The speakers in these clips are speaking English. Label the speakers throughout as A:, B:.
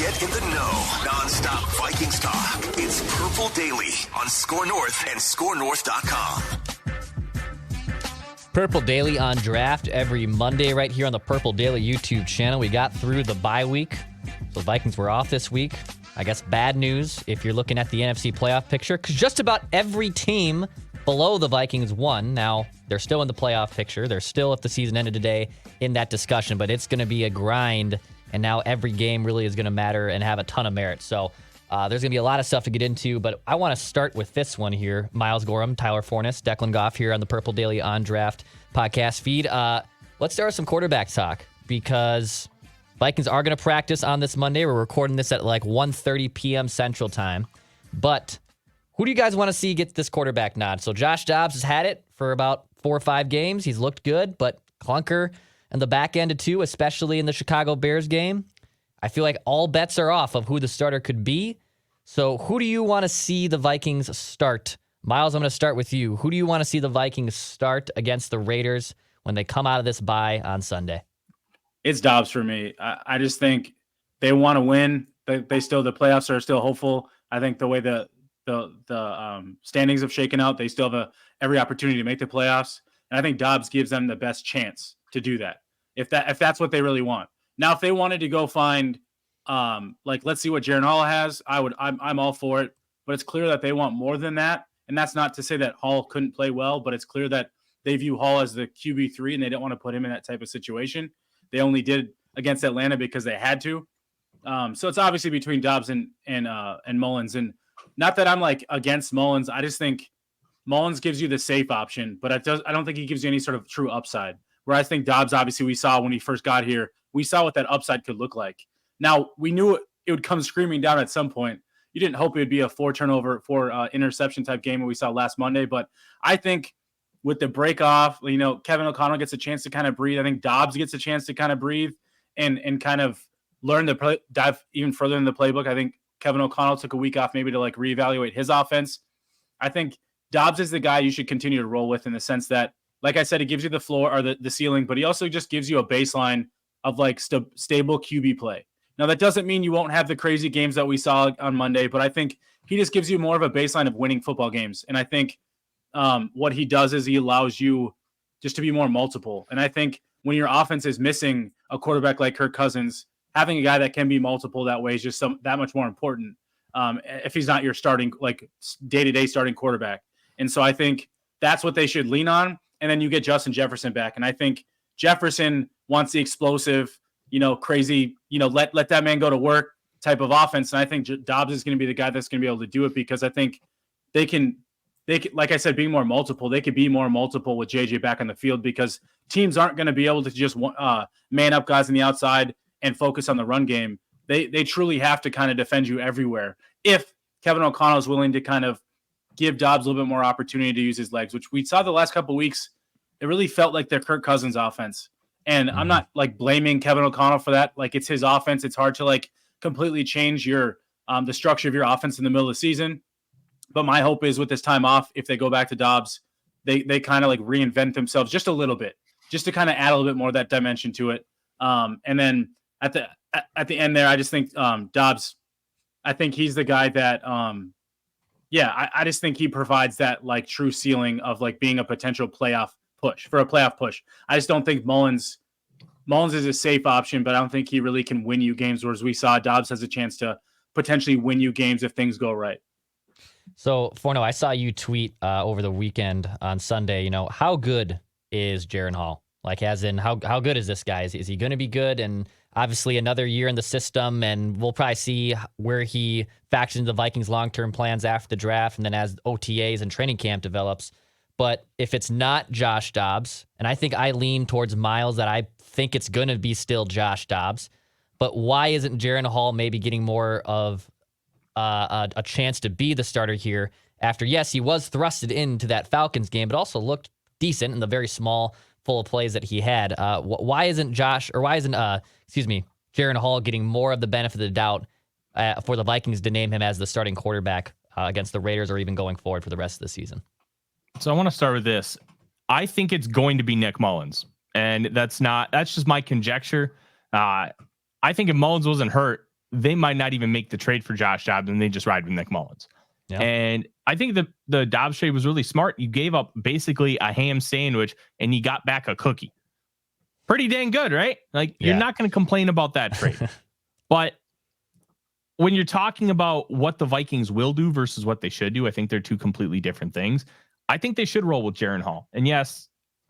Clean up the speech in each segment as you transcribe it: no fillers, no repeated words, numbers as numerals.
A: Get in the know. Non-stop Vikings talk. It's Purple Daily on Score North and ScoreNorth.com.
B: Purple Daily on draft every Monday right here on the Purple Daily YouTube channel. We got through the bye week. So the Vikings were off this week. I guess bad news if you're looking at the NFC playoff picture, because just about every team below the Vikings won. Now, they're still in the playoff picture. They're still, if the season ended today, in that discussion, but it's going to be a grind, and now every game really is going to matter and have a ton of merit. So there's going to be a lot of stuff to get into, but I want to start with this one here. Miles Gorham, Tyler Forness, Declan Goff here on the Purple Daily On Draft podcast feed. Let's start with some quarterback talk, because Vikings are going to practice on this Monday. We're recording this at like 1:30 p.m. Central Time. But who do you guys want to see get this quarterback nod? So Josh Dobbs has had it for about 4 or 5 games. He's looked good, but clunker and the back end of 2, especially in the Chicago Bears game. I feel like all bets are off of who the starter could be. So who do you want to see the Vikings start? Miles, I'm going to start with you. Who do you want to see the Vikings start against the Raiders when they come out of this bye on Sunday?
C: It's Dobbs for me. I just think they want to win. The playoffs are still hopeful. I think the way the standings have shaken out, they still have every opportunity to make the playoffs. And I think Dobbs gives them the best chance to do that. If that's what they really want. Now, if they wanted to go find, let's see what Jaren Hall has, I'm all for it. But it's clear that they want more than that. And that's not to say that Hall couldn't play well, but it's clear that they view Hall as the QB3 and they don't want to put him in that type of situation. They only did against Atlanta because they had to. So it's obviously between Dobbs and Mullens. And not that I'm like against Mullens. I just think Mullens gives you the safe option, but I don't think he gives you any sort of true upside. Where I think Dobbs, obviously, we saw when he first got here, we saw what that upside could look like. Now, we knew it would come screaming down at some point. You didn't hope it would be a 4 turnover, 4 interception type game that we saw last Monday, but I think with the break off, Kevin O'Connell gets a chance to kind of breathe. I think Dobbs gets a chance to kind of breathe and kind of learn to dive even further in the playbook. I think Kevin O'Connell took a week off maybe to like reevaluate his offense. I think Dobbs is the guy you should continue to roll with in the sense that, like I said, it gives you the floor or the ceiling, but he also just gives you a baseline of like stable QB play. Now, that doesn't mean you won't have the crazy games that we saw on Monday, but I think he just gives you more of a baseline of winning football games. And I think what he does is he allows you just to be more multiple. And I think when your offense is missing a quarterback like Kirk Cousins, having a guy that can be multiple that way is just that much more important if he's not your starting, like day-to-day starting quarterback. And so I think that's what they should lean on. And then you get Justin Jefferson back. And I think Jefferson wants the explosive, crazy, let that man go to work type of offense. And I think Dobbs is going to be the guy that's going to be able to do it, because I think they can, like I said, being more multiple, they could be more multiple with JJ back on the field, because teams aren't going to be able to just man up guys on the outside and focus on the run game. They truly have to kind of defend you everywhere. If Kevin O'Connell is willing to kind of give Dobbs a little bit more opportunity to use his legs, which we saw the last couple of weeks, it really felt like their Kirk Cousins offense. And I'm not like blaming Kevin O'Connell for that. Like, it's his offense. It's hard to like completely change your the structure of your offense in the middle of the season. But my hope is with this time off, if they go back to Dobbs, they kind of like reinvent themselves just a little bit, just to kind of add a little bit more of that dimension to it. And then at the end there, I just think Dobbs, I think he's the guy that, I just think he provides that like true ceiling of like being a potential playoff push. I just don't think Mullens is a safe option, but I don't think he really can win you games. Whereas we saw Dobbs has a chance to potentially win you games if things go right.
B: So, Forno, I saw you tweet over the weekend on Sunday, how good is Jaren Hall? Like, as in, how good is this guy? Is he going to be good? And obviously another year in the system, and we'll probably see where he factors into the Vikings' long-term plans after the draft and then as OTAs and training camp develops. But if it's not Josh Dobbs, and I think I lean towards Miles that I think it's going to be still Josh Dobbs, but why isn't Jaren Hall maybe getting more of a chance to be the starter here after, yes, he was thrusted into that Falcons game, but also looked decent in the very small full of plays that he had. Why isn't Jaren Hall getting more of the benefit of the doubt for the Vikings to name him as the starting quarterback against the Raiders or even going forward for the rest of the season?
D: So I want to start with this. I think it's going to be Nick Mullens, and that's just my conjecture. I think if Mullens wasn't hurt, they might not even make the trade for Josh Dobbs and they just ride with Nick Mullens. Yeah. And I think the Dobbs trade was really smart. You gave up basically a ham sandwich and you got back a cookie. Pretty dang good, right? Like, you're not going to complain about that trade. But when you're talking about what the Vikings will do versus what they should do, I think they're two completely different things. I think they should roll with Jaren Hall. And yes,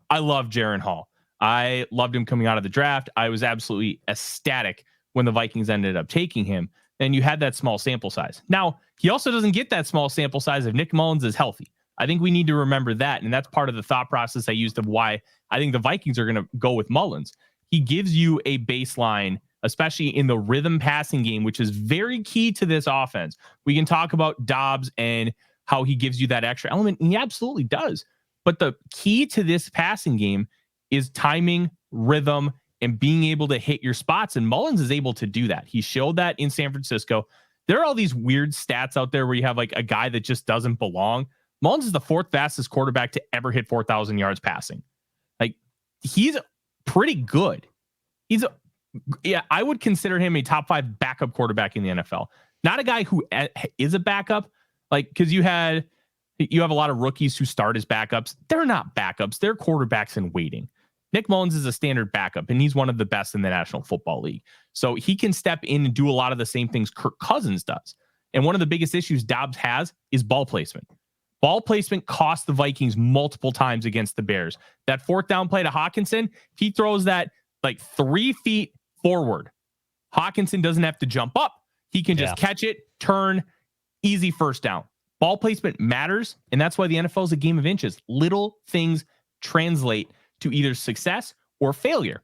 D: I love Jaren Hall. I loved him coming out of the draft. I was absolutely ecstatic when the Vikings ended up taking him. And you had that small sample size. Now, he also doesn't get that small sample size if Nick Mullens is healthy. I think we need to remember that. And that's part of the thought process I used of why I think the Vikings are going to go with Mullens. He gives you a baseline, especially in the rhythm passing game, which is very key to this offense. We can talk about Dobbs and how he gives you that extra element, and he absolutely does. But the key to this passing game is timing, rhythm, and being able to hit your spots. And Mullens is able to do that. He showed that in San Francisco. There are all these weird stats out there where you have like a guy that just doesn't belong. Mullens is the fourth fastest quarterback to ever hit 4,000 yards passing. Like, he's pretty good. I would consider him a top 5 backup quarterback in the NFL. Not a guy who is a backup, like, because you have a lot of rookies who start as backups. They're not backups. They're quarterbacks in waiting. Nick Mullens is a standard backup, and he's one of the best in the National Football League. So he can step in and do a lot of the same things Kirk Cousins does. And one of the biggest issues Dobbs has is ball placement. Ball placement cost the Vikings multiple times against the Bears. That fourth down play to Hawkinson, he throws that like 3 feet forward. Hawkinson doesn't have to jump up. He can just catch it, turn, easy first down. Ball placement matters, and that's why the NFL is a game of inches. Little things translate to either success or failure.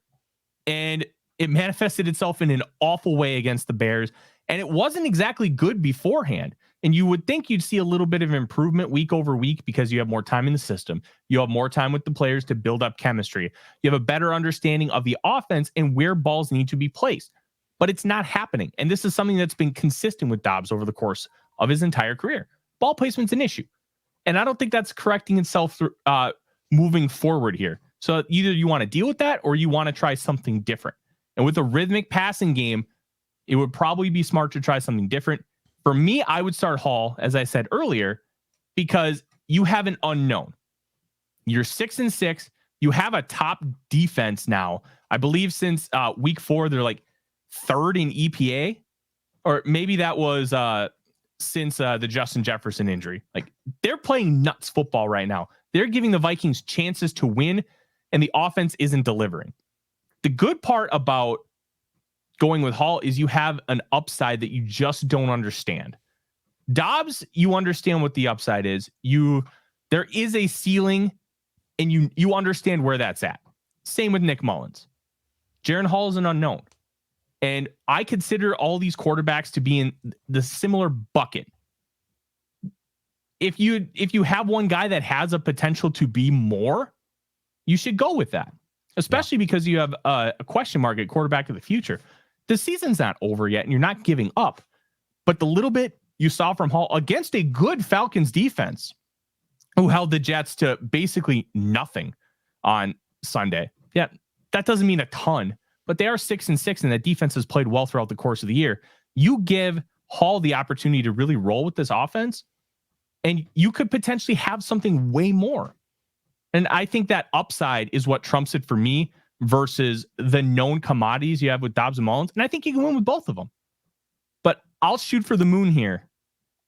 D: And it manifested itself in an awful way against the Bears, and it wasn't exactly good beforehand. And you would think you'd see a little bit of improvement week over week because you have more time in the system. You have more time with the players to build up chemistry. You have a better understanding of the offense and where balls need to be placed. But it's not happening. And this is something that's been consistent with Dobbs over the course of his entire career. Ball placement's an issue. And I don't think that's correcting itself moving forward here. So either you want to deal with that or you want to try something different. And with a rhythmic passing game, it would probably be smart to try something different. For me, I would start Hall, as I said earlier, because you have an unknown. You're 6-6. You have a top defense now. I believe since week 4, they're like 3rd in EPA, or maybe that was since the Justin Jefferson injury. Like, they're playing nuts football right now. They're giving the Vikings chances to win, and the offense isn't delivering. The good part about going with Hall is you have an upside that you just don't understand. Dobbs, you understand what the upside is. There is a ceiling, and you understand where that's at. Same with Nick Mullens. Jaren Hall is an unknown. And I consider all these quarterbacks to be in the similar bucket. If you have one guy that has a potential to be more, you should go with that. Especially because you have a question mark at quarterback of the future. The season's not over yet, and you're not giving up. But the little bit you saw from Hall against a good Falcons defense, who held the Jets to basically nothing on Sunday. Yeah, that doesn't mean a ton, but they are 6-6, and that defense has played well throughout the course of the year. You give Hall the opportunity to really roll with this offense, and you could potentially have something way more. And I think that upside is what trumps it for me versus the known commodities you have with Dobbs and Mullens. And I think you can win with both of them. But I'll shoot for the moon here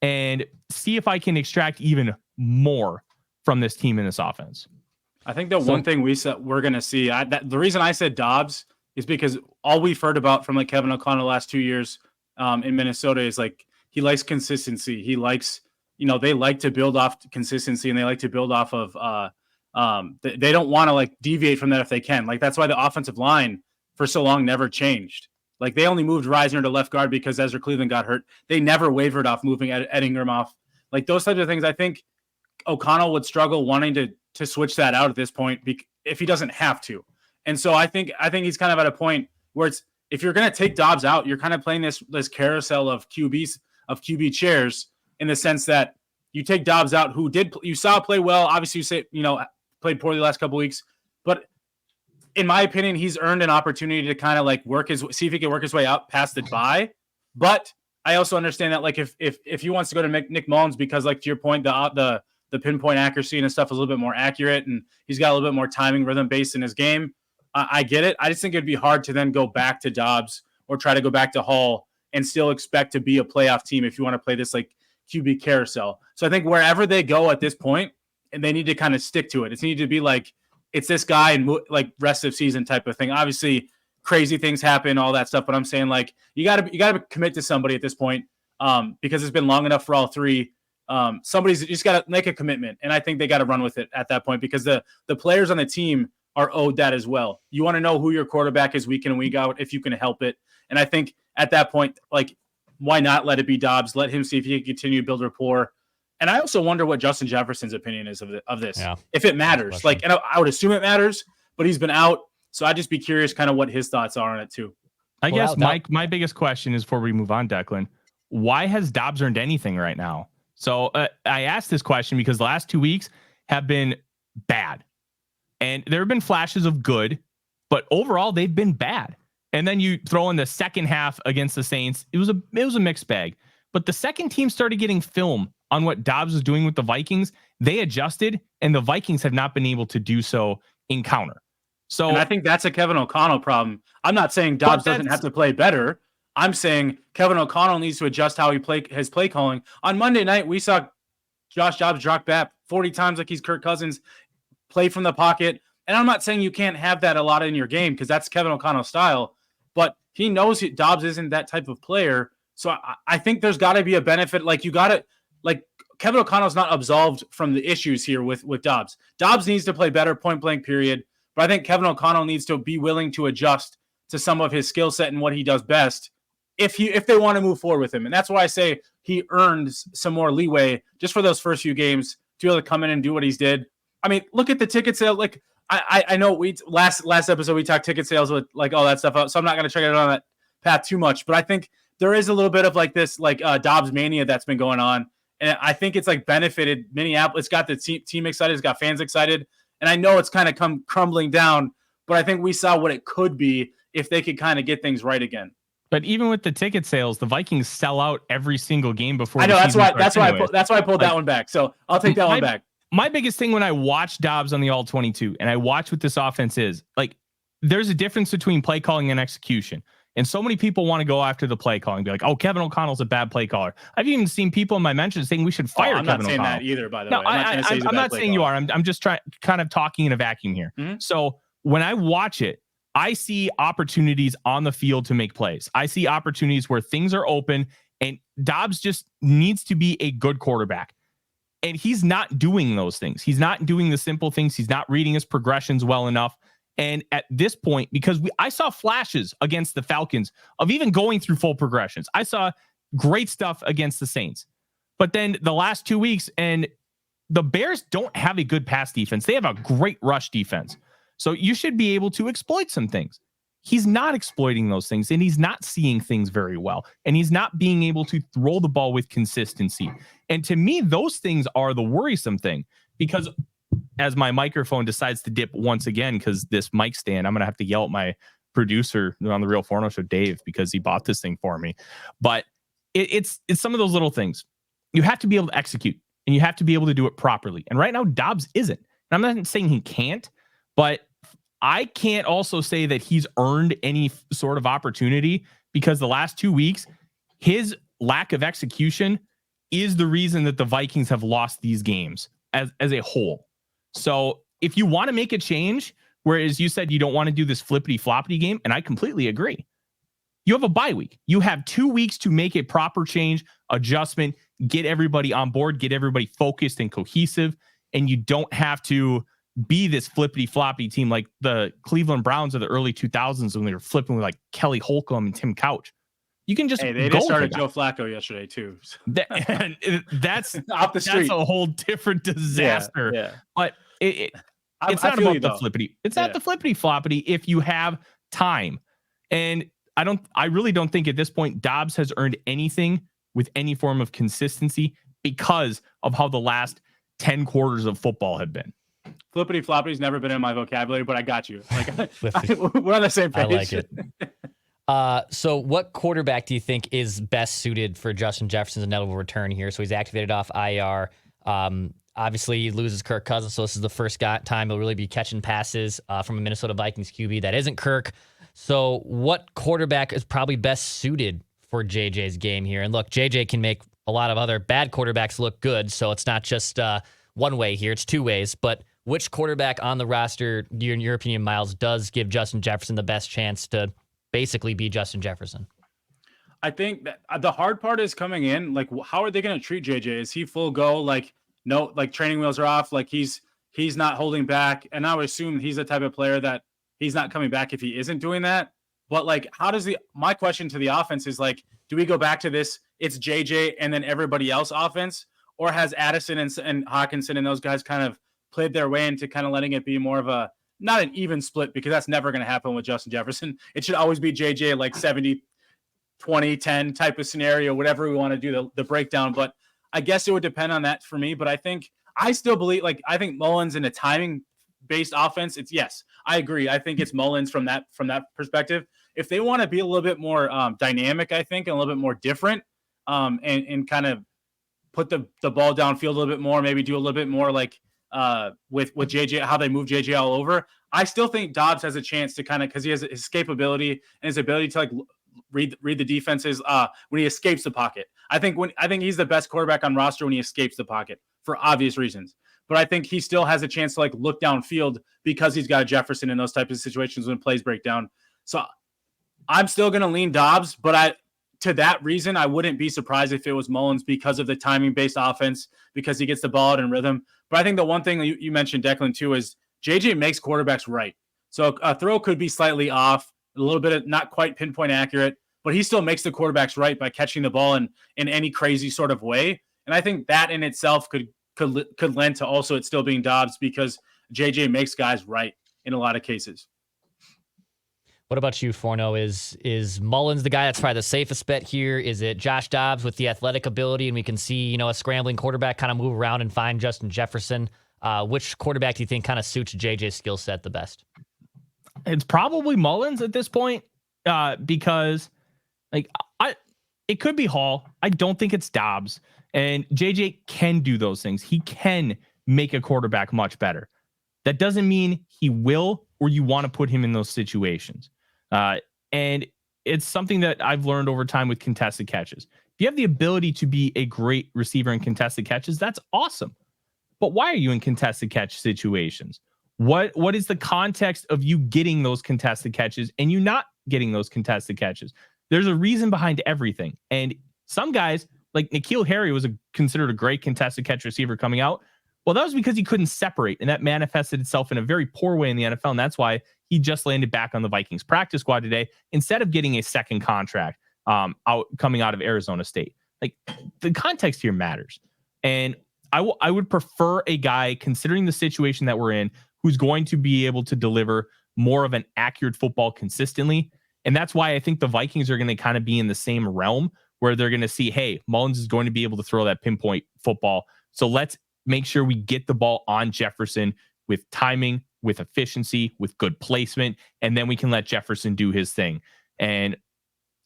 D: and see if I can extract even more from this team in this offense.
C: I think the one thing we're going to see, the reason I said Dobbs is because all we've heard about from like Kevin O'Connell the last 2 years in Minnesota is like he likes consistency. He likes, they like to build off consistency, and they like to build off of they don't want to like deviate from that if they can. Like, that's why the offensive line for so long never changed. Like, they only moved Reisner to left guard because Ezra Cleveland got hurt. They never wavered off moving Ed Ingram off. Like, those types of things, I think O'Connell would struggle wanting to switch that out at this point if he doesn't have to. And so I think he's kind of at a point where it's, if you're going to take Dobbs out, you're kind of playing this carousel of QB chairs, in the sense that you take Dobbs out, who you saw play well. Obviously, you say, played poorly the last couple of weeks, but in my opinion, he's earned an opportunity to kind of like see if he can work his way out past the bye. But I also understand that, like, if he wants to go to Nick Mullens because, like, to your point, the pinpoint accuracy and stuff is a little bit more accurate, and he's got a little bit more timing rhythm based in his game. I get it. I just think it'd be hard to then go back to Dobbs or try to go back to Hall and still expect to be a playoff team if you want to play this like QB carousel. So I think wherever they go at this point, and they need to kind of stick to it. It's needed to be like, it's this guy and like rest of season type of thing. Obviously, crazy things happen, all that stuff. But I'm saying, like, you gotta commit to somebody at this point, because it's been long enough for all three. Somebody's just got to make a commitment, and I think they got to run with it at that point, because the players on the team are owed that as well. You want to know who your quarterback is week in and week out if you can help it. And I think at that point, like, why not let it be Dobbs? Let him see if he can continue to build rapport. And I also wonder what Justin Jefferson's opinion is of this, if it matters. Like, and I would assume it matters, but he's been out, so I'd just be curious kind of what his thoughts are on it too.
D: I guess my biggest question is, before we move on, Declan, why has Dobbs earned anything right now? So I asked this question because the last 2 weeks have been bad. And there have been flashes of good, but overall they've been bad. And then you throw in the second half against the Saints. It was a mixed bag. But the second team started getting film on what Dobbs was doing with the Vikings. They adjusted, and the Vikings have not been able to do so in counter. So,
C: and I think that's a Kevin O'Connell problem. I'm not saying Dobbs doesn't have to play better. I'm saying Kevin O'Connell needs to adjust how his play calling. On Monday night, we saw Josh Dobbs drop back 40 times like he's Kirk Cousins, play from the pocket. And I'm not saying you can't have that a lot in your game, because that's Kevin O'Connell's style, but he knows Dobbs isn't that type of player. So I think there's got to be a benefit. Like, you got to, like, Kevin O'Connell's not absolved from the issues here with Dobbs. Dobbs needs to play better, point blank, period. But I think Kevin O'Connell needs to be willing to adjust to some of his skill set and what he does best if they want to move forward with him. And that's why I say he earns some more leeway just for those first few games to be able to come in and do what he's did. I mean, look at the ticket sale. Like, I know we last episode we talked ticket sales with like all that stuff out, so I'm not going to check it on that path too much. But I think there is a little bit of like this like Dobbs mania that's been going on, and I think it's like benefited Minneapolis. It's got the team excited, it's got fans excited, and I know it's kind of come crumbling down, but I think we saw what it could be if they could kind of get things right again.
D: But even with the ticket sales, the Vikings sell out every single game before.
C: I know that's why I pulled that one back. So I'll take that one back.
D: My biggest thing when I watch Dobbs on the All-22 and I watch what this offense is, like, there's a difference between play calling and execution. And so many people want to go after the play calling, be like, oh, Kevin O'Connell's a bad play caller. I've even seen people in my mentions saying we should fire Kevin O'Connell. I'm not saying that
C: either, by the way. I'm
D: not saying you are. I'm just kind of talking in a vacuum here. Mm-hmm. So when I watch it, I see opportunities on the field to make plays. I see opportunities where things are open, and Dobbs just needs to be a good quarterback. And he's not doing those things. He's not doing the simple things. He's not reading his progressions well enough. And at this point, because I saw flashes against the Falcons of even going through full progressions. I saw great stuff against the Saints. But then the last 2 weeks, and the Bears don't have a good pass defense. They have a great rush defense. So you should be able to exploit some things. He's not exploiting those things, and he's not seeing things very well, and he's not being able to throw the ball with consistency. And to me, those things are the worrisome thing, because as my microphone decides to dip once again, because this mic stand, I'm going to have to yell at my producer on the Real Forno Show, Dave, because he bought this thing for me. But it's some of those little things. You have to be able to execute, and you have to be able to do it properly. And right now, Dobbs isn't. And I'm not saying he can't, but I can't also say that he's earned any sort of opportunity, because the last 2 weeks, his lack of execution is the reason that the Vikings have lost these games as a whole. So if you want to make a change, whereas you said you don't want to do this flippity floppity game, and I completely agree, you have a bye week. You have 2 weeks to make a proper change, adjustment, get everybody on board, get everybody focused and cohesive, and you don't have to be this flippity floppy team like the Cleveland Browns of the early 2000s when they were flipping with like Kelly Holcomb and Tim Couch. You can just
C: they just started Joe Flacco yesterday too. So.
D: That's
C: off the street.
D: That's a whole different disaster.
C: Yeah.
D: But it's not about the flippity. It's not the flippity floppity if you have time. And I really don't think at this point Dobbs has earned anything with any form of consistency because of how the last 10 quarters of football have been.
C: Flippity floppy's never been in my vocabulary, but I got you. Like we're on the same page.
B: I like it. So what quarterback do you think is best suited for Justin Jefferson's inevitable return here? So he's activated off IR. Obviously, he loses Kirk Cousins, so this is the first time he'll really be catching passes from a Minnesota Vikings QB that isn't Kirk. So what quarterback is probably best suited for JJ's game here? And look, JJ can make a lot of other bad quarterbacks look good, so it's not just one way here. It's two ways. But which quarterback on the roster, in your opinion, Miles, does give Justin Jefferson the best chance to basically be Justin Jefferson?
C: I think that the hard part is coming in. Like, how are they going to treat JJ? Is he full go? Like, no, like training wheels are off. Like he's not holding back. And I would assume he's the type of player that he's not coming back if he isn't doing that. But like, my question to the offense is like, do we go back to this? It's JJ and then everybody else offense, or has Addison and Hawkinson and those guys kind of played their way into kind of letting it be more of a, not an even split, because that's never going to happen with Justin Jefferson. It should always be JJ, like 70, 20, 10 type of scenario, whatever we want to do the breakdown. But I guess it would depend on that for me. But I still believe, like, I think Mullens in a timing based offense, yes, I agree. I think it's Mullens from that perspective. If they want to be a little bit more dynamic, I think, and a little bit more different, and kind of put the ball downfield a little bit more, maybe do a little bit more like with JJ, how they move JJ all over. I still think Dobbs has a chance to kind of, because he has his escapability and his ability to like read the defenses when he escapes the pocket. I think he's the best quarterback on roster when he escapes the pocket for obvious reasons. But I think he still has a chance to like look downfield because he's got Jefferson in those types of situations when plays break down. So I'm still going to lean Dobbs, but to that reason, I wouldn't be surprised if it was Mullens because of the timing-based offense, because he gets the ball out in rhythm. But I think the one thing you mentioned, Declan, too, is JJ makes quarterbacks right. So a throw could be slightly off, a little bit of not quite pinpoint accurate, but he still makes the quarterbacks right by catching the ball in any crazy sort of way. And I think that in itself could lend to also it still being Dobbs, because JJ makes guys right in a lot of cases.
B: What about you, Forno? Is Mullens the guy that's probably the safest bet here? Is it Josh Dobbs with the athletic ability, and we can see, a scrambling quarterback kind of move around and find Justin Jefferson? Which quarterback do you think kind of suits JJ's skill set the best?
D: It's probably Mullens at this point, because it could be Hall. I don't think it's Dobbs. And JJ can do those things. He can make a quarterback much better. That doesn't mean he will, or you want to put him in those situations. And it's something that I've learned over time with contested catches. If you have the ability to be a great receiver in contested catches, that's awesome. But why are you in contested catch situations? What is the context of you getting those contested catches and you not getting those contested catches? There's a reason behind everything. And some guys, like N'Keal Harry, was considered a great contested catch receiver coming out. Well, that was because he couldn't separate, and that manifested itself in a very poor way in the NFL, and that's why he just landed back on the Vikings practice squad today instead of getting a second contract coming out of Arizona State. Like, the context here matters. And I would prefer a guy, considering the situation that we're in, who's going to be able to deliver more of an accurate football consistently. And that's why I think the Vikings are going to kind of be in the same realm, where they're going to see, hey, Mullens is going to be able to throw that pinpoint football. So let's make sure we get the ball on Jefferson with timing, with efficiency, with good placement, and then we can let Jefferson do his thing. And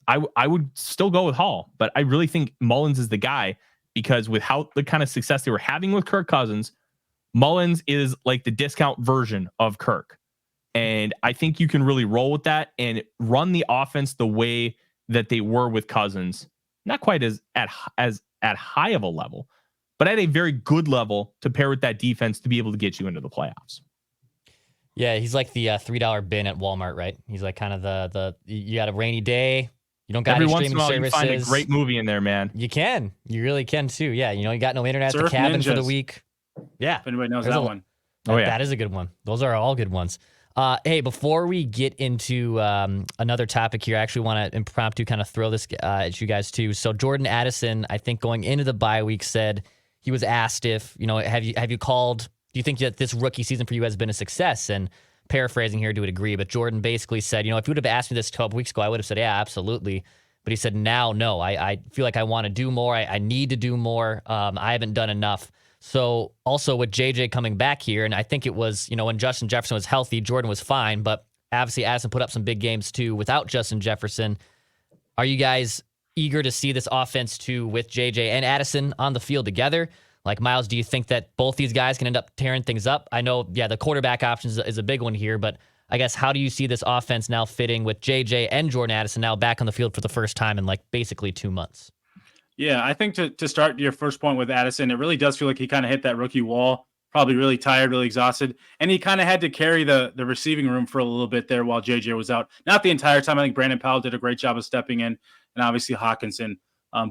D: I would still go with Hall, but I really think Mullens is the guy, because with how the kind of success they were having with Kirk Cousins, Mullens is like the discount version of Kirk. And I think you can really roll with that and run the offense the way that they were with Cousins. Not quite as at high of a level, but at a very good level to pair with that defense to be able to get you into the playoffs.
B: Yeah, he's like the $3 bin at Walmart, right? He's like kind of the you got a rainy day, you don't got
D: every
B: any
D: once in
B: streaming
D: a while
B: services.
D: you find a great movie in there, man.
B: You really can too. Yeah, you got no internet at the cabin for the week. Yeah,
C: if anybody knows that one.
B: Oh yeah, that is a good one. Those are all good ones. Hey, before we get into another topic here, I actually want to impromptu kind of throw this at you guys too. So Jordan Addison, I think going into the bye week, said he was asked if, have you called, do you think that this rookie season for you has been a success? And paraphrasing here to a degree, but Jordan basically said, if you would have asked me this 12 weeks ago, I would have said, yeah, absolutely. But he said, now, no, I feel like I want to do more. I need to do more. I haven't done enough. So also with JJ coming back here, and I think it was, when Justin Jefferson was healthy, Jordan was fine. But Obviously, Addison put up some big games too without Justin Jefferson. Are you guys eager to see this offense too with JJ and Addison on the field together? Like, Miles, do you think that both these guys can end up tearing things up? I know, the quarterback option is a big one here, but I guess how do you see this offense now fitting with JJ and Jordan Addison now back on the field for the first time in like basically 2 months?
C: Yeah, I think to start your first point with Addison, it really does feel like he kind of hit that rookie wall, probably really tired, really exhausted. And he kind of had to carry the receiving room for a little bit there while JJ was out. Not the entire time. I think Brandon Powell did a great job of stepping in, and obviously Hawkinson.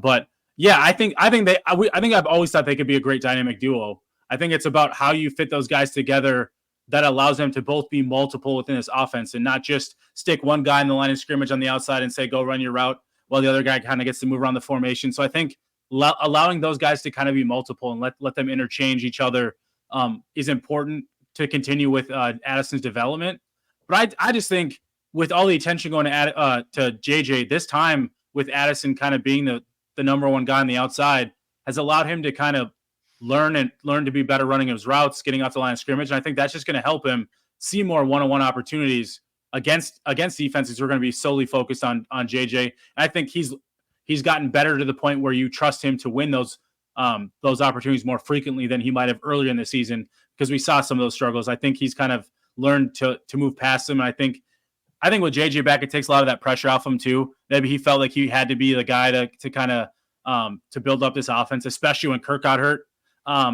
C: But yeah, I think I've always thought they could be a great dynamic duo. I think it's about how you fit those guys together that allows them to both be multiple within this offense and not just stick one guy in the line of scrimmage on the outside and say, go run your route, while the other guy kind of gets to move around the formation. So I think allowing those guys to kind of be multiple and let them interchange each other is important to continue with Addison's development. But I just think with all the attention going to JJ this time, with Addison kind of being the number one guy on the outside, has allowed him to kind of learn to be better running his routes, getting off the line of scrimmage. And I think that's just going to help him see more one-on-one opportunities against defenses who are going to be solely focused on JJ. And I think he's gotten better to the point where you trust him to win those opportunities more frequently than he might have earlier in the season, because we saw some of those struggles. I think he's kind of learned to move past them. And I think with JJ back, it takes a lot of that pressure off him too. Maybe he felt like he had to be the guy to kind of to build up this offense, especially when Kirk got hurt.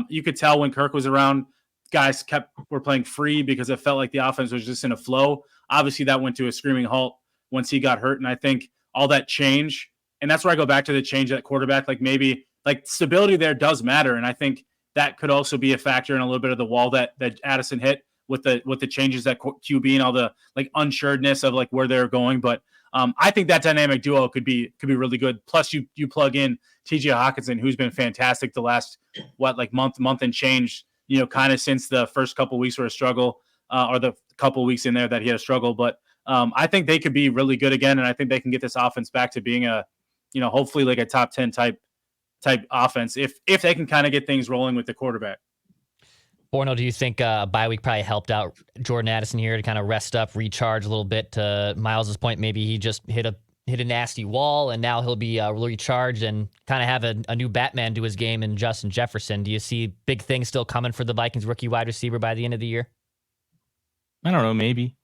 C: You could tell when Kirk was around, guys were playing free because it felt like the offense was just in a flow. Obviously, that went to a screaming halt once he got hurt. And I think all that change, and that's where I go back to the change at quarterback, like maybe like stability there does matter. And I think that could also be a factor in a little bit of the wall that Addison hit with the changes at QB and all the like unsuredness of like where they're going. But I think that dynamic duo could be really good. Plus you plug in TJ Hawkinson, who's been fantastic the last month and change, kind of since the first couple of weeks were a struggle, or the couple of weeks in there that he had a struggle. But I think they could be really good again. And I think they can get this offense back to being a, hopefully like a top 10 type offense if they can kind of get things rolling with the quarterback.
B: Borno, do you think bye week probably helped out Jordan Addison here to kind of rest up, recharge a little bit? To Miles's point, maybe he just hit a nasty wall, and now he'll be recharged and kind of have a new Batman to his game in Justin Jefferson. Do you see big things still coming for the Vikings rookie wide receiver by the end of the year?
D: I don't know, maybe.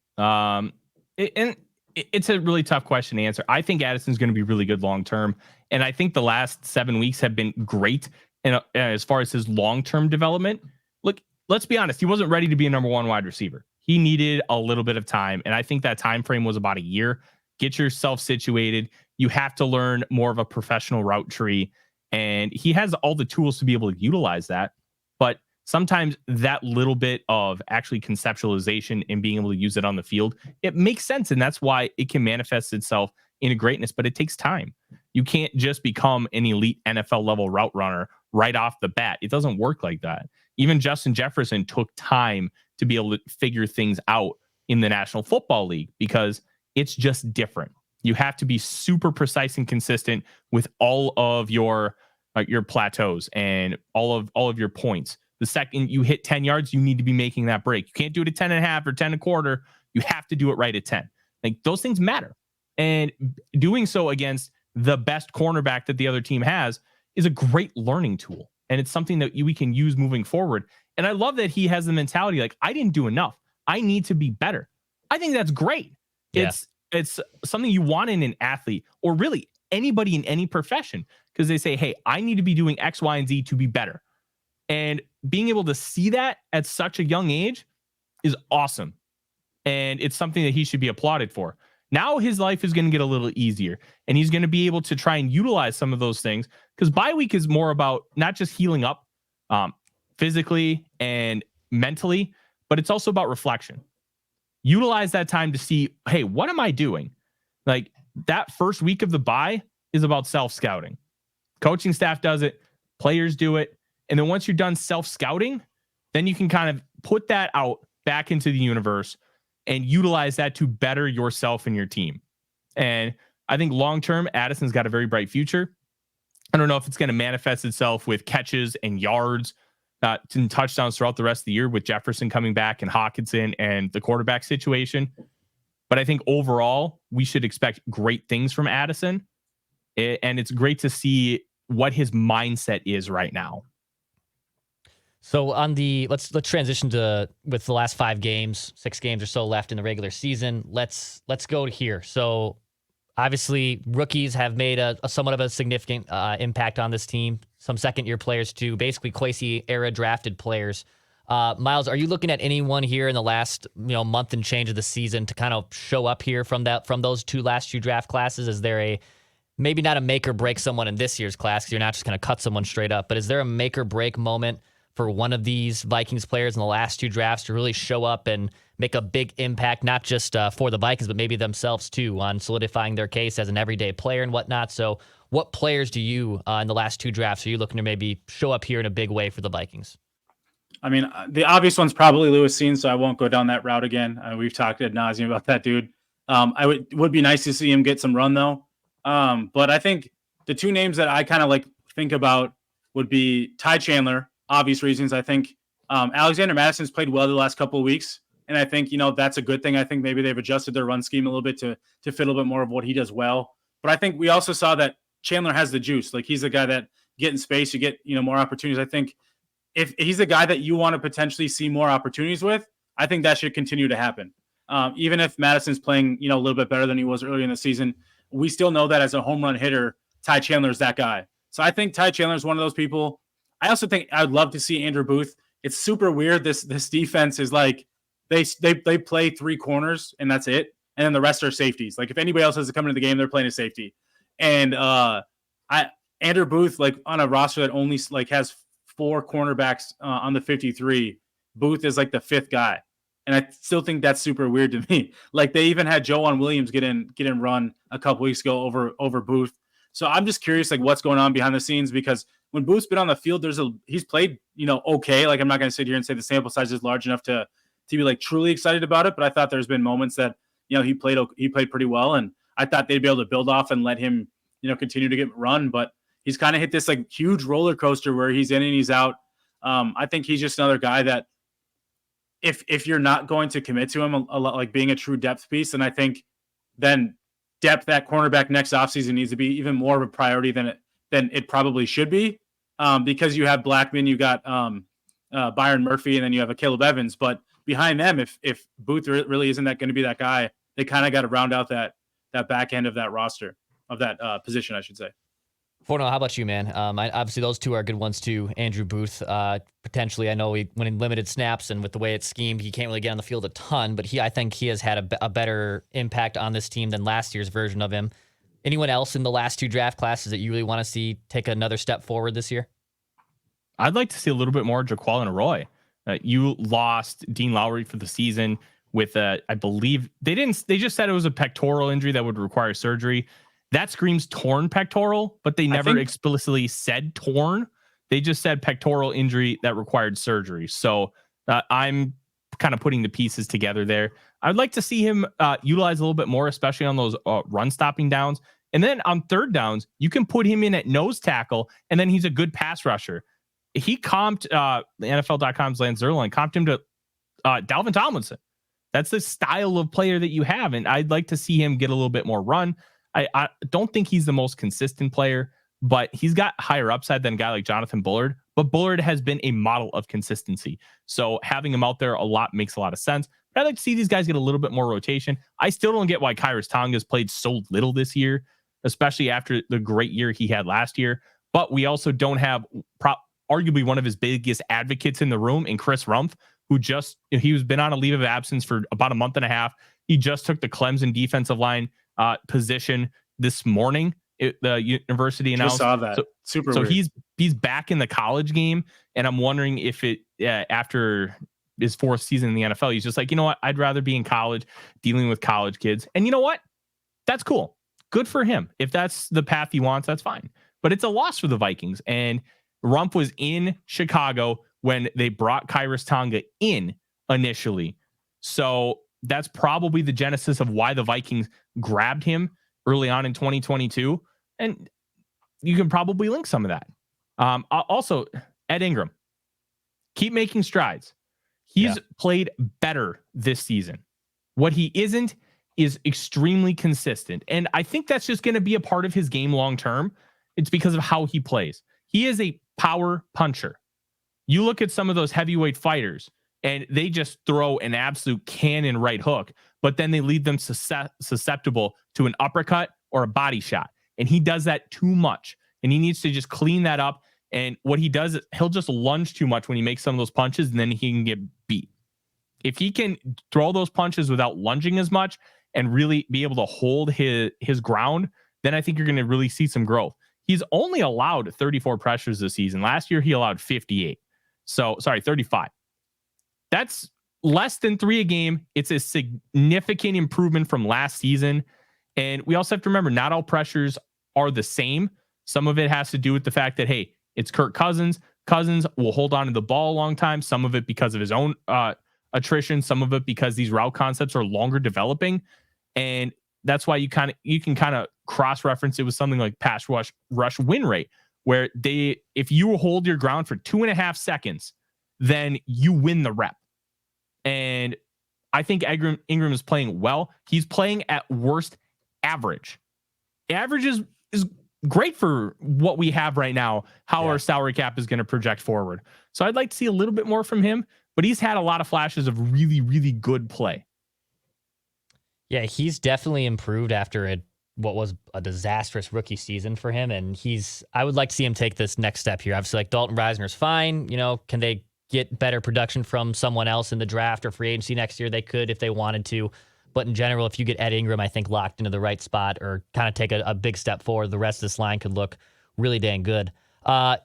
D: It's a really tough question to answer. I think Addison's going to be really good long term, and I think the last 7 weeks have been great. And as far as his long term development, look, let's be honest, he wasn't ready to be a number one wide receiver. He needed a little bit of time, and I think that time frame was about a year. Get yourself situated. You have to learn more of a professional route tree, and he has all the tools to be able to utilize that. But sometimes that little bit of actually conceptualization and being able to use it on the field, it makes sense, and that's why it can manifest itself into greatness, but it takes time. You can't just become an elite NFL level route runner right off the bat. It doesn't work like that. Even Justin Jefferson took time to be able to figure things out in the National Football League because it's just different. You have to be super precise and consistent with all of your plateaus and all of your points. The second you hit 10 yards, you need to be making that break. You can't do it at 10 and a half or 10 and a quarter. You have to do it right at 10. Like, those things matter. And doing so against the best cornerback that the other team has is a great learning tool. And it's something that we can use moving forward. And I love that he has the mentality like, I didn't do enough. I need to be better. I think that's great. Yeah. It's something you want in an athlete, or really anybody in any profession, because they say, hey, I need to be doing X, Y, and Z to be better. And being able to see that at such a young age is awesome. And it's something that he should be applauded for. Now his life is going to get a little easier, and he's going to be able to try and utilize some of those things, because bye week is more about not just healing up physically and mentally, but it's also about reflection. Utilize that time to see, hey, what am I doing? Like, that first week of the bye is about self-scouting. Coaching staff does it. Players do it. And then once you're done self-scouting, then you can kind of put that out back into the universe and utilize that to better yourself and your team. And I think long-term, Addison's got a very bright future. I don't know if it's going to manifest itself with catches and yards and touchdowns throughout the rest of the year with Jefferson coming back and Hawkinson and the quarterback situation. But I think overall, we should expect great things from Addison. And it's great to see what his mindset is right now.
B: So on the let's transition to with the last 5 games, 6 games or so left in the regular season. Let's go to here. So obviously rookies have made a somewhat of a significant impact on this team. Some second-year players too, basically Kwesi era drafted players. Miles, are you looking at anyone here in the last month and change of the season to kind of show up here from those last two draft classes? Is there a maybe not a make or break someone in this year's class because you're not just going to cut someone straight up, but is there a make or break moment for one of these Vikings players in the last 2 drafts to really show up and make a big impact, not just for the Vikings, but maybe themselves too, on solidifying their case as an everyday player and whatnot? So what players do you, in the last 2 drafts, are you looking to maybe show up here in a big way for the Vikings?
C: I mean, the obvious one's probably Lewis Seen, so I won't go down that route again. We've talked ad nauseum about that dude. Would be nice to see him get some run though. But I think the 2 names that I kind of like think about would be Ty Chandler, obvious reasons. I think Alexander Madison's played well the last couple of weeks, and I think that's a good thing. I think maybe they've adjusted their run scheme a little bit to fit a little bit more of what he does well. But I think we also saw that Chandler has the juice. Like he's a guy that get in space, you get more opportunities. I think if he's a guy that you want to potentially see more opportunities with, I think that should continue to happen. Even if Madison's playing a little bit better than he was earlier in the season, we still know that as a home run hitter, Ty Chandler is that guy. So I think Ty Chandler is one of those people. I also think I'd love to see Andrew Booth. It's super weird. This defense is like they play 3 corners and that's it, and then the rest are safeties. Like if anybody else has to come into the game, they're playing a safety. And Andrew Booth, like on a roster that only like has 4 cornerbacks on the 53, Booth is like the 5th guy. And I still think that's super weird to me. Like they even had Joejuan Williams get in run a couple weeks ago over Booth. So I'm just curious like what's going on behind the scenes, because when Booth's been on the field, he's played, okay. Like I'm not going to sit here and say the sample size is large enough to be like truly excited about it, but I thought there's been moments that, he played pretty well, and I thought they'd be able to build off and let him, continue to get run, but he's kind of hit this like huge roller coaster where he's in and he's out. I think he's just another guy that if you're not going to commit to him a lot, like being a true depth piece, then I think then depth at cornerback next offseason needs to be even more of a priority than it probably should be, because you have Blackman, you got Byron Murphy, and then you have a Caleb Evans. But behind them, if Booth really isn't that going to be that guy, they kind of got to round out that back end of that roster, of that position, I should say.
B: Forno, how about you, man? Obviously, those 2 are good ones too. Andrew Booth, potentially, I know when in limited snaps and with the way it's schemed, he can't really get on the field a ton, but I think he has had a better impact on this team than last year's version of him. Anyone else in the last 2 draft classes that you really want to see take another step forward this year?
D: I'd like to see a little bit more Jaquan Roy. You lost Dean Lowry for the season with I believe they just said it was a pectoral injury that would require surgery. That screams torn pectoral, but they never explicitly said torn. They just said pectoral injury that required surgery. So I'm kind of putting the pieces together there. I'd like to see him utilize a little bit more, especially on those run stopping downs. And then on 3rd downs, you can put him in at nose tackle, and then he's a good pass rusher. He comped the NFL.com's Lance Zierlein comped him to Dalvin Tomlinson. That's the style of player that you have, and I'd like to see him get a little bit more run. I don't think he's the most consistent player, but he's got higher upside than a guy like Jonathan Bullard. But Bullard has been a model of consistency. So having him out there a lot makes a lot of sense. But I'd like to see these guys get a little bit more rotation. I still don't get why Khyiris Tonga's played so little this year, especially after the great year he had last year. But we also don't have arguably one of his biggest advocates in the room in Chris Rumph, who he's been on a leave of absence for about a month and a half. He just took the Clemson defensive line position this morning. The university announced.
C: Just saw that. Super.
D: So
C: weird.
D: he's back in the college game, and I'm wondering if after his 4th season in the NFL, he's just like, you know what, I'd rather be in college, dealing with college kids, and you know what, that's cool, good for him. If that's the path he wants, that's fine. But it's a loss for the Vikings, and Rumph was in Chicago when they brought Khyiris Tonga in initially, so that's probably the genesis of why the Vikings grabbed him early on in 2022. And you can probably link some of that. Also, Ed Ingram, keep making strides. He's played better this season. What he isn't is extremely consistent. And I think that's just going to be a part of his game long term. It's because of how he plays. He is a power puncher. You look at some of those heavyweight fighters and they just throw an absolute cannon right hook, but then they leave them susceptible to an uppercut or a body shot. And he does that too much. And he needs to just clean that up. And what he does is he'll just lunge too much when he makes some of those punches, and then he can get beat. If he can throw those punches without lunging as much and really be able to hold his ground, then I think you're going to really see some growth. He's only allowed 34 pressures this season. Last year, he allowed 58. So, sorry, 35. That's less than 3 a game. It's a significant improvement from last season. And we also have to remember, not all pressures are the same. Some of it has to do with the fact that, hey, it's Kirk Cousins. Cousins will hold on to the ball a long time. Some of it because of his own attrition. Some of it because these route concepts are longer developing. And that's why you can kind of cross-reference it with something like pass rush win rate, where if you hold your ground for 2.5 seconds, then you win the rep. And I think Ingram is playing well. He's playing at worst average. Average is great for what we have right now, how our salary cap is going to project forward. So I'd like to see a little bit more from him, but he's had a lot of flashes of really, really good play.
B: Yeah, he's definitely improved after what was a disastrous rookie season for him. And I would like to see him take this next step here. Obviously, like Dalton Reisner's fine. Can they get better production from someone else in the draft or free agency next year? They could if they wanted to. But in general, if you get Ed Ingram, I think, locked into the right spot or kind of take a big step forward, the rest of this line could look really dang good.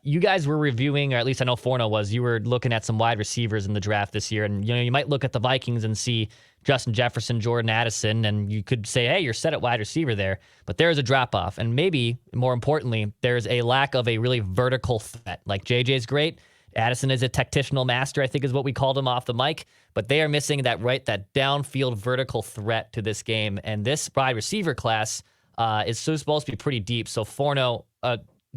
B: You guys were reviewing, or at least I know Forno was, you were looking at some wide receivers in the draft this year. And, you might look at the Vikings and see Justin Jefferson, Jordan Addison, and you could say, hey, you're set at wide receiver there. But there is a drop-off. And maybe, more importantly, there's a lack of a really vertical threat. Like JJ's great. Addison is a tactitional master, I think is what we called him off the mic. But they are missing that downfield vertical threat to this game. And this wide receiver class is supposed to be pretty deep. So Forno,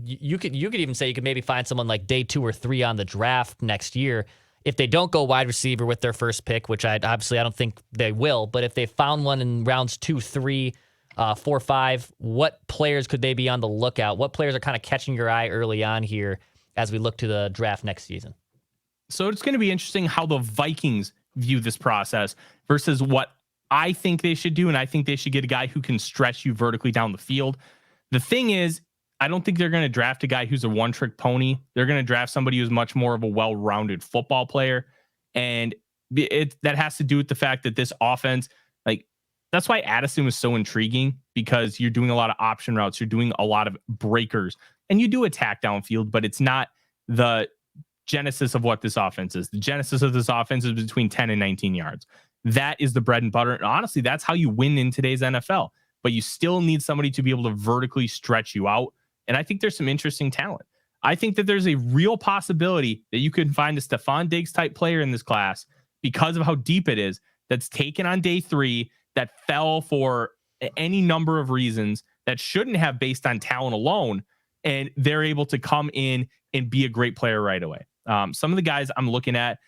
B: you could even say you could maybe find someone like day 2 or 3 on the draft next year. If they don't go wide receiver with their first pick, which I don't think they will, but if they found one in rounds 2, 3, 4, 5, what players could they be on the lookout? What players are kind of catching your eye early on here as we look to the draft next season?
D: So it's going to be interesting how the Vikings view this process versus what I think they should do. And I think they should get a guy who can stretch you vertically down the field. The thing is, I don't think they're going to draft a guy who's a one-trick pony. They're going to draft somebody who's much more of a well-rounded football player. And that has to do with the fact that this offense, that's why Addison was so intriguing, because you're doing a lot of option routes. You're doing a lot of breakers, and you do attack downfield, but it's not the genesis of what this offense is. The genesis of this offense is between 10 and 19 yards. That is the bread and butter. And honestly, that's how you win in today's NFL. But you still need somebody to be able to vertically stretch you out. And I think there's some interesting talent. I think that there's a real possibility that you could find a Stephon Diggs type player in this class because of how deep it is, that's taken on day 3, that fell for any number of reasons that shouldn't have based on talent alone. And they're able to come in and be a great player right away. Some of the guys I'm looking at,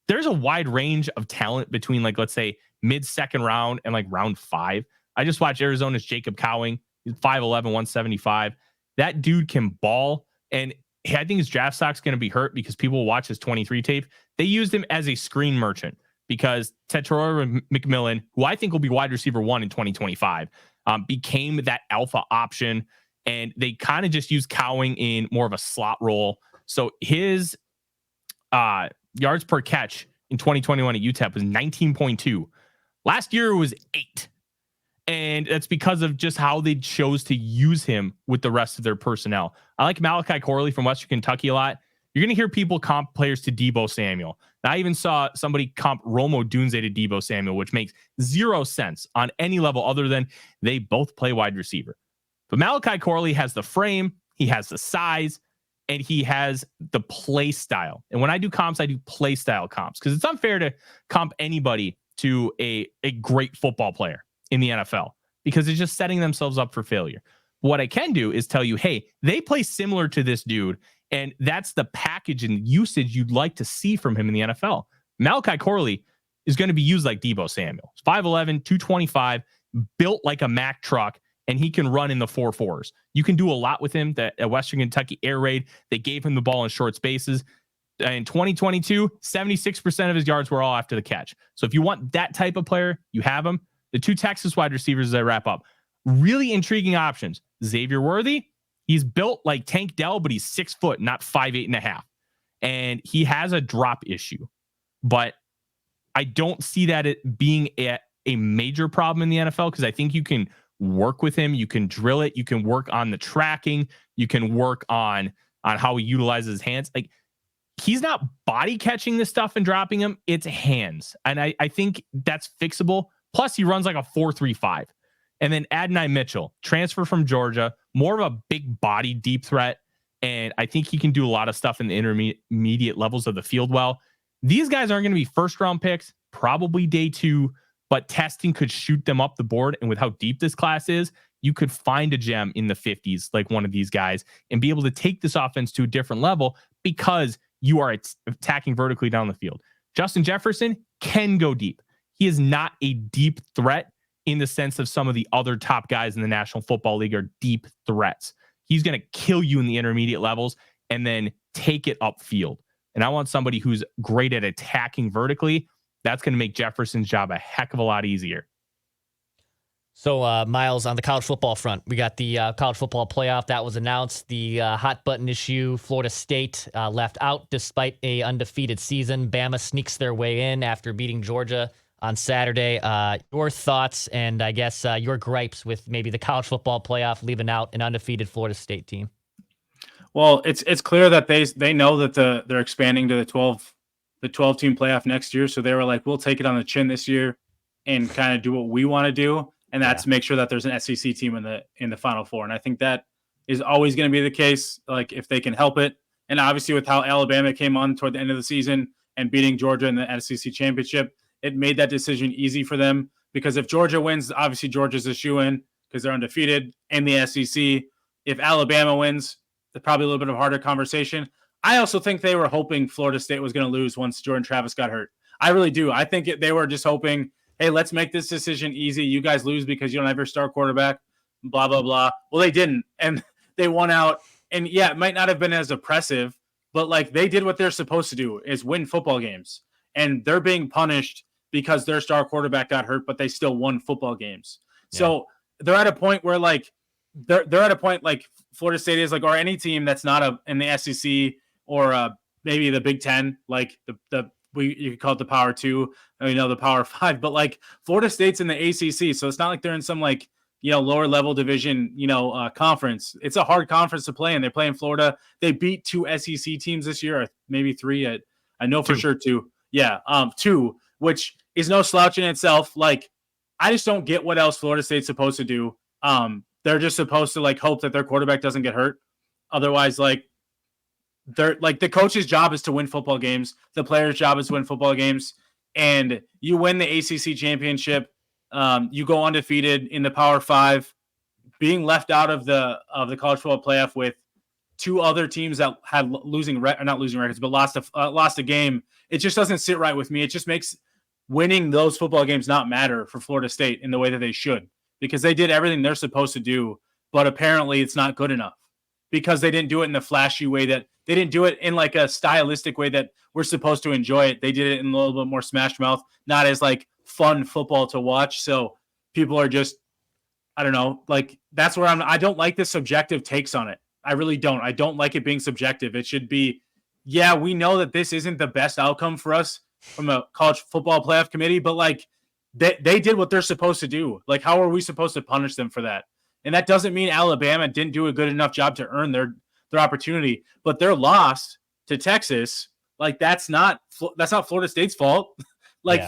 D: there's a wide range of talent between, let's say, mid-second round and round 5. I just watched Arizona's Jacob Cowing. He's 5'11", 175. That dude can ball. And I think his draft stock's going to be hurt because people watch his 23 tape. They used him as a screen merchant because Tetrora McMillan, who I think will be wide receiver 1 in 2025, became that alpha option. And they kind of just used Cowing in more of a slot role. So his yards per catch in 2021 at UTEP was 19.2. Last year it was 8. And that's because of just how they chose to use him with the rest of their personnel. I like Malachi Corley from Western Kentucky a lot. You're going to hear people comp players to Deebo Samuel. And I even saw somebody comp Romo Dunze to Deebo Samuel, which makes 0 sense on any level other than they both play wide receiver. But Malachi Corley has the frame, he has the size, and he has the play style. And when I do comps, I do play style comps because it's unfair to comp anybody to a great football player in the NFL because they're just setting themselves up for failure. What I can do is tell you, hey, they play similar to this dude, and that's the package and usage you'd like to see from him in the NFL. Malachi Corley is going to be used like Deebo Samuel. 5'11", 225, built like a Mack truck, and he can run in the 4.4s. You can do a lot with him. That at Western Kentucky air raid, they gave him the ball in short spaces. In 2022, 76% of his yards were all after the catch. So if you want that type of player, you have him. The 2 Texas wide receivers as I wrap up, really intriguing options. Xavier Worthy, he's built like Tank Dell, but he's 6 foot, not 5'8.5. And he has a drop issue, but I don't see that it being a major problem in the NFL, because I think you can work with him. You can drill it. You can work on the tracking. You can work on how he utilizes his hands. Like, he's not body catching this stuff and dropping them. It's hands. And I think that's fixable. Plus, he runs like a 4.35. And then Adonai Mitchell, transfer from Georgia, more of a big body deep threat. And I think he can do a lot of stuff in the intermediate levels of the field well. These guys aren't going to be first round picks, probably day 2, but testing could shoot them up the board. And with how deep this class is, you could find a gem in the 50s, like one of these guys, and be able to take this offense to a different level because you are attacking vertically down the field. Justin Jefferson can go deep. He is not a deep threat in the sense of some of the other top guys in the National Football League are deep threats. He's going to kill you in the intermediate levels and then take it upfield. And I want somebody who's great at attacking vertically. That's going to make Jefferson's job a heck of a lot easier.
B: So, Miles, on the college football front, we got the college football playoff that was announced. The hot button issue, Florida State left out despite a undefeated season. Bama sneaks their way in after beating Georgia on Saturday. Your thoughts and I guess your gripes with maybe the college football playoff leaving out an undefeated Florida State team?
C: Well, it's clear that they know that they're expanding to the 12 team playoff next year. So they were like, we'll take it on the chin this year and kind of do what we want to do. And that's make sure that there's an SEC team in the Final Four. And I think that is always going to be the case, like if they can help it. And obviously with how Alabama came on toward the end of the season and beating Georgia in the SEC championship, it made that decision easy for them, because if Georgia wins, obviously Georgia's a shoo-in because they're undefeated in the SEC. If Alabama wins, it's probably a little bit of a harder conversation. I also think they were hoping Florida State was going to lose once Jordan Travis got hurt. I really do. I think they were just hoping, hey, let's make this decision easy. You guys lose because you don't have your star quarterback, blah, blah, blah. Well, they didn't, and they won out. And, yeah, it might not have been as oppressive, but, like, they did what they're supposed to do, is win football games. And they're being punished because their star quarterback got hurt, but they still won football games. Yeah. So they're at a point where, like, they're at a point like Florida State is, like, or any team that's not in the SEC or maybe the Big Ten, like you could call it the Power 2, the Power 5, but like Florida State's in the ACC, so it's not like they're in some like lower level division conference. It's a hard conference to play in. They're playing Florida. They beat 2 SEC teams this year, or maybe 3. I know for sure 2. Yeah, 2, which is no slouch in itself. Like, I just don't get what else Florida State's supposed to do. They're just supposed to like hope that their quarterback doesn't get hurt. Otherwise, like, they're like, the coach's job is to win football games. The player's job is to win football games. And you win the ACC championship. You go undefeated in the Power 5, being left out of the college football playoff with 2 other teams that had not losing records, but lost a game. It just doesn't sit right with me. It just makes winning those football games not matter for Florida State in the way that they should, because they did everything they're supposed to do, but apparently it's not good enough because they didn't do it in the flashy way, that they didn't do it in like a stylistic way that we're supposed to enjoy it. They did it in a little bit more smash mouth, not as like fun football to watch. So people are just, I don't know, like that's where I don't like the subjective takes on it. I really don't. I don't like it being subjective. It should be, yeah, we know that this isn't the best outcome for us from a college football playoff committee, but like they did what they're supposed to do. Like, how are we supposed to punish them for that? And that doesn't mean Alabama didn't do a good enough job to earn their opportunity, but their loss to Texas, like that's not Florida State's fault. Like, yeah.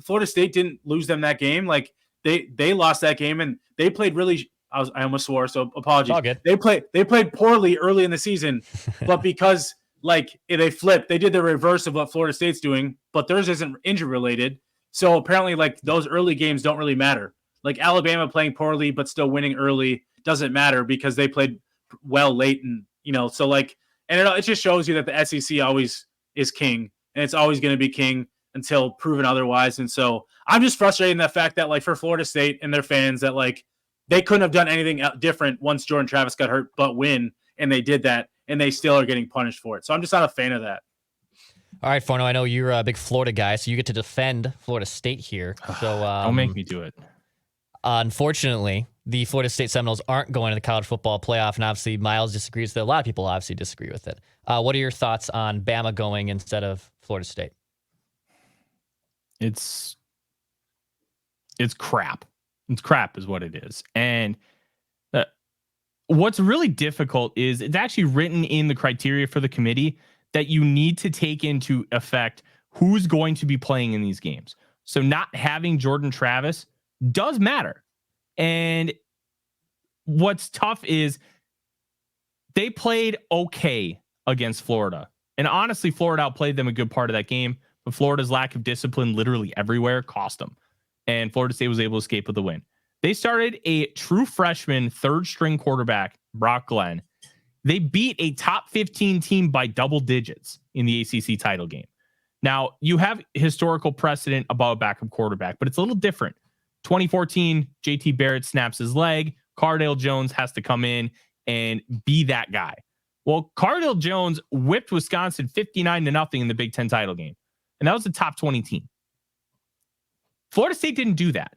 C: Florida State didn't lose them that game. Like they lost that game, and they played really. I almost swore, so apologies.
B: All good.
C: They played poorly early in the season, but because like they flipped, they did the reverse of what Florida State's doing, but theirs isn't injury related. So apparently, like, those early games don't really matter. Like, Alabama playing poorly but still winning early doesn't matter because they played well late, and so like, and it just shows you that the SEC always is king, and it's always going to be king. until proven otherwise. And so I'm just frustrated in the fact that, like, for Florida State and their fans, that, like, they couldn't have done anything different once Jordan Travis got hurt but win, and they did that, and they still are getting punished for it. So I'm just not a fan of that.
B: All right, Forno, I know you're a big Florida guy, so you get to defend Florida State here. So
D: don't make me do it.
B: Unfortunately, the Florida State Seminoles aren't going to the college football playoff, and obviously Miles disagrees with it. A lot of people obviously disagree with it. What are your thoughts on Bama going instead of Florida State?
D: It's crap. It's crap is what it is. And what's really difficult is it's actually written in the criteria for the committee that you need to take into effect who's going to be playing in these games. So not having Jordan Travis does matter. And what's tough is they played okay against Florida. And honestly, Florida outplayed them a good part of that game, but Florida's lack of discipline literally everywhere cost them. And Florida State was able to escape with the win. They started a true freshman third string quarterback, Brock Glenn. They beat a top 15 team by double digits in the ACC title game. Now, you have historical precedent about a backup quarterback, but it's a little different. 2014, JT Barrett snaps his leg. Cardale Jones has to come in and be that guy. Well, Cardale Jones whipped Wisconsin 59-0 in the Big Ten title game. And that was the top 20 team. Florida State didn't do that.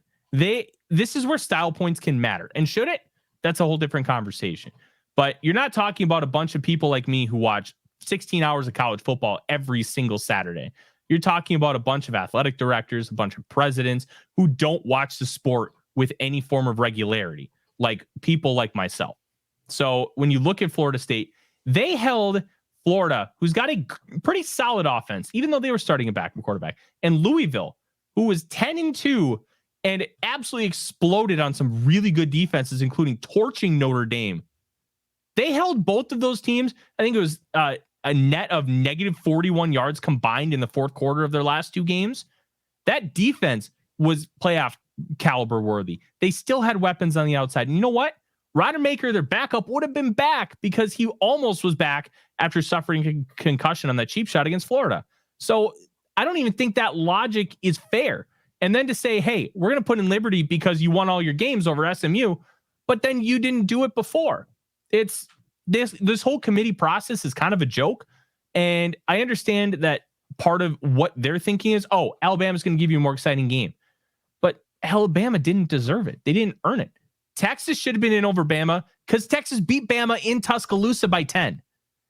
D: This is where style points can matter. And should it? That's a whole different conversation. But you're not talking about a bunch of people like me who watch 16 hours of college football every single Saturday. You're talking about a bunch of athletic directors, a bunch of presidents who don't watch the sport with any form of regularity, like people like myself. So when you look at Florida State, they held Florida, who's got a pretty solid offense, even though they were starting a backup quarterback, and Louisville, who was 10-2 and absolutely exploded on some really good defenses, including torching Notre Dame. They held both of those teams. I think it was a net of negative 41 yards combined in the fourth quarter of their last two games. That defense was playoff caliber worthy. They still had weapons on the outside. And you know what? Rodemaker, their backup, would have been back because he almost was back after suffering a concussion on that cheap shot against Florida. So I don't even think that logic is fair. And then to say, hey, we're going to put in Liberty because you won all your games over SMU, but then you didn't do it before. It's this whole committee process is kind of a joke. And I understand that part of what they're thinking is, oh, Alabama's going to give you a more exciting game. But Alabama didn't deserve it. They didn't earn it. Texas should have been in over Bama because Texas beat Bama in Tuscaloosa by 10.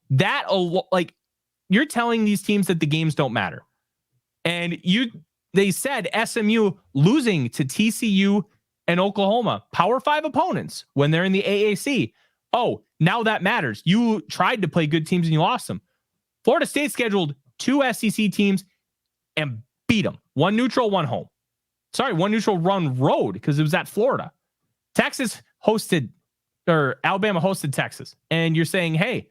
D: That, like, you're telling these teams that the games don't matter. And they said SMU losing to TCU and Oklahoma, Power 5 opponents, when they're in the AAC. Oh, now that matters. You tried to play good teams and you lost them. Florida State scheduled 2 SEC teams and beat them. One neutral, one home. Sorry, one neutral, run road because it was at Florida. Texas hosted, or Alabama hosted Texas. And you're saying, hey,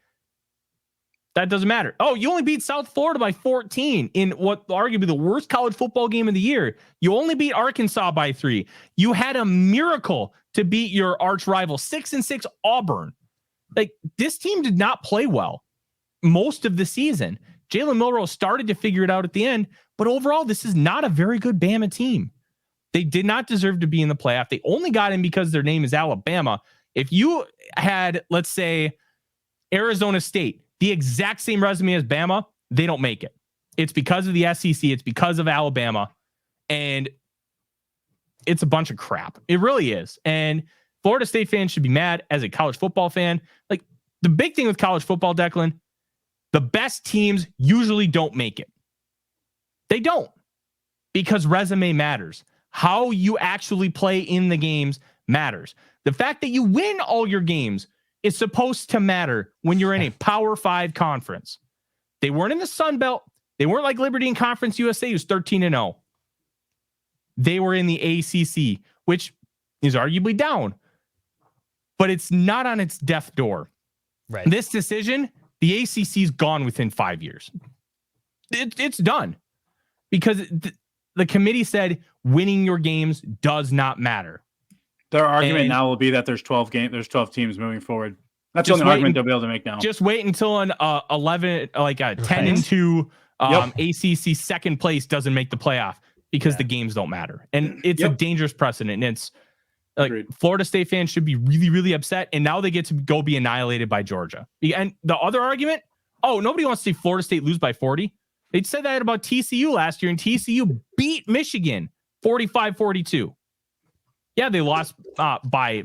D: that doesn't matter. Oh, you only beat South Florida by 14 in what arguably the worst college football game of the year. You only beat Arkansas by 3. You had a miracle to beat your arch rival 6-6 Auburn. Like, this team did not play well most of the season. Jalen Milroe started to figure it out at the end, but overall, this is not a very good Bama team. They did not deserve to be in the playoff. They only got in because their name is Alabama. If you had, let's say, Arizona State, the exact same resume as Bama, they don't make it. It's because of the SEC. It's because of Alabama. And it's a bunch of crap. It really is. And Florida State fans should be mad as a college football fan. Like, the big thing with college football, Declan, the best teams usually don't make it. They don't. Because resume matters. How you actually play in the games matters. The fact that you win all your games is supposed to matter when you're in a Power 5 conference. They weren't in the Sun Belt. They weren't like Liberty and Conference USA, who's 13-0. They were in the ACC, which is arguably down, but it's not on its death door.
B: Right.
D: This decision, the ACC's gone within 5 years. It's done because the committee said winning your games does not matter.
C: Their argument now will be that there's 12 teams moving forward. That's the only argument they'll be able to make now.
D: Just wait until an 10-2 ACC second place doesn't make the playoff because the games don't matter. And it's a dangerous precedent. And it's like Florida State fans should be really, really upset. And now they get to go be annihilated by Georgia. And the other argument, nobody wants to see Florida State lose by 40. They said that about TCU last year, and TCU beat Michigan 45-42. Yeah, they lost by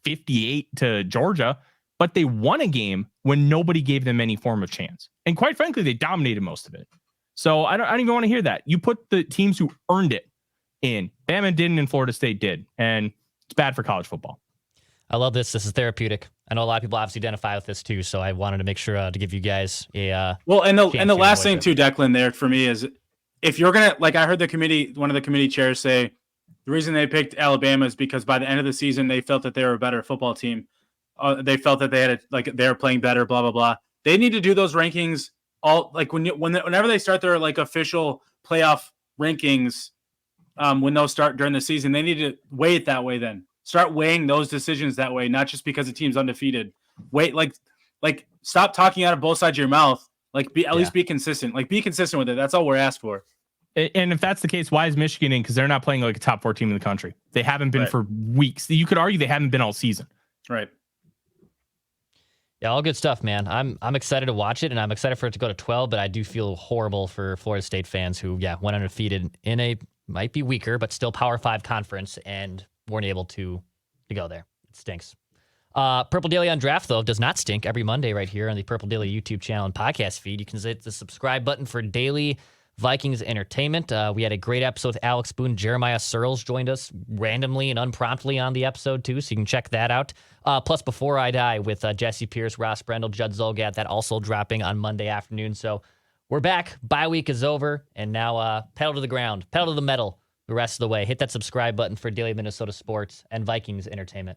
D: 58 to Georgia, but they won a game when nobody gave them any form of chance. And quite frankly, they dominated most of it. So I don't even want to hear that. You put the teams who earned it in. Bama didn't, and Florida State did. And it's bad for college football.
B: I love this. This is therapeutic. I know a lot of people obviously identify with this too, so I wanted to make sure to give you guys a
C: and the last thing too, Declan, there for me is if you're gonna, like, I heard one of the committee chairs say the reason they picked Alabama is because by the end of the season they felt that they were a better football team. They felt that they were playing better. Blah blah blah. They need to do those rankings all like whenever they start their like official playoff rankings. When those start during the season, they need to weigh it that way. Then start weighing those decisions that way, not just because the team's undefeated. Wait, like stop talking out of both sides of your mouth. Like at least be consistent. Like be consistent with it. That's all we're asked for.
D: And if that's the case, why is Michigan in? Because they're not playing like a top 4 team in the country. They haven't been for weeks. You could argue they haven't been all season.
C: Right.
B: Yeah, all good stuff, man. I'm excited to watch it, and I'm excited for it to go to 12, but I do feel horrible for Florida State fans who, went undefeated in a might be weaker, but still Power 5 conference and weren't able to go there. It stinks. Purple Daily on Draft, though, does not stink. Every Monday right here on the Purple Daily YouTube channel and podcast feed. You can hit the subscribe button for daily Vikings entertainment. We had a great episode with Alex Boone. Jeremiah Searles joined us randomly and unpromptly on the episode, too, so you can check that out. Plus, Before I Die with Jesse Pierce, Ross Brendel, Judd Zolgat, that also dropping on Monday afternoon. So we're back. Bye week is over, and now pedal to the ground, pedal to the metal the rest of the way. Hit that subscribe button for Daily Minnesota Sports and Vikings entertainment.